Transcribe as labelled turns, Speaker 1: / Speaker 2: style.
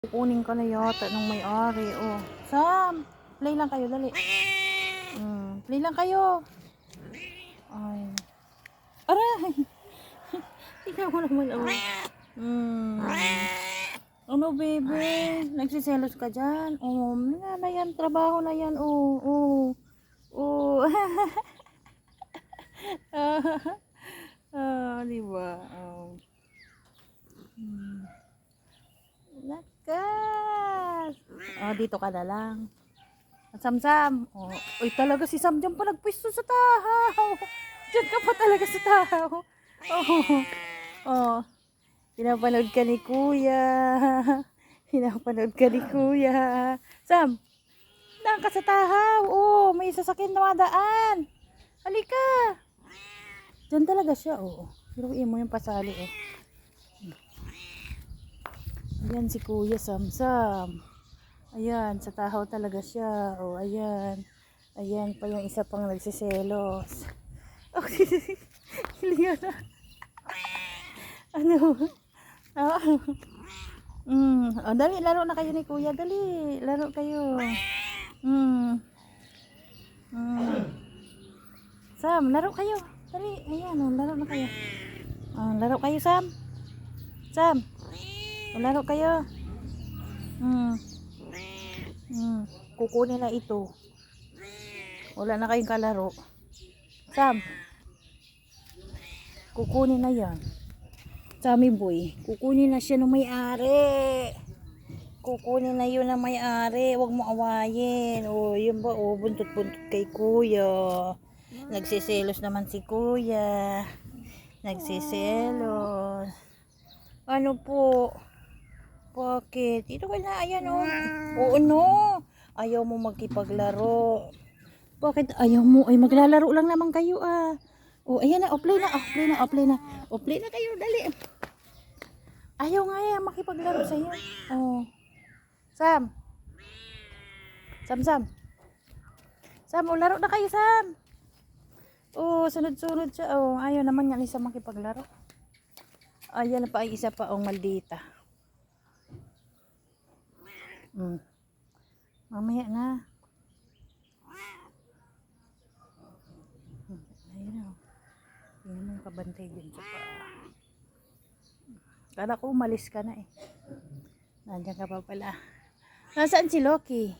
Speaker 1: Kukunin ka na yata ng may-ari. Oh. Sam, play lang kayo, dali. Play lang kayo. Ay. Aray! Ikaw mo naman, oh. Ano, bebe? Nagsiselos ka dyan? Oh, na yan, trabaho na yan, oh. Oh. Oh. Diba? Oh. Nakas! Oh, dito ka na lang. Sam-Sam. Oh, uy, talaga si Sam dyan pa nagpwesto sa tahaw. Diyan ka pa talaga sa tahaw. Oh. Oh. Pinapanood ka ni Kuya. Pinapanood ka ni Kuya. Sam, daan ka sa tahaw. Oh, may sasakyan na madaan. Halika. Diyan talaga siya, oh. Hiruin mo yung pasali, oh. Ayan si Kuya Sam-Sam. Ayan, sa tahaw talaga siya. Oh, ayan. Ayan pa yung isa pang nagsiselos. Oh, hilinga na. Ano? Oh. Oh, dali, laro na kayo ni Kuya. Dali, laro kayo. Sam, laro kayo. Dali, ayan, oh, laro na kayo. Oh, laro kayo, Sam. Sam, oh, laro kayo. Kukunin na ito. Wala na kayong kalaro. Sam, kukunin na yan. Sammy boy, kukunin na siya ng may-ari. Kukunin na yun ng may-ari. Huwag mo awayin. O, yun ba? O, buntot-buntot kay Kuya. Nagsiselos naman si Kuya. Nagsiselos. Ano po? Bakit? Ito ka na, ayan o. Oo no. Ayaw mo magkipaglaro. Bakit ayaw mo? Ay, maglalaro lang naman kayo ah. O, ayan na. O, play na. O, play na. O, play na. O, play na kayo. Dali. Ayaw nga yan makipaglaro sa'yo. O. Sam. Sam. Sam, o, laro na kayo, Sam. O, sunod-sunod siya. O, ayaw naman yan isa makipaglaro. Ayan pa ay isa pa o maldita. Mamaya na. Ayun o. Tingnan mo yung kabantay dyan sa paa. Kala ko umalis ka na eh. Nandiyan ka pa pala. Nasaan si Loki?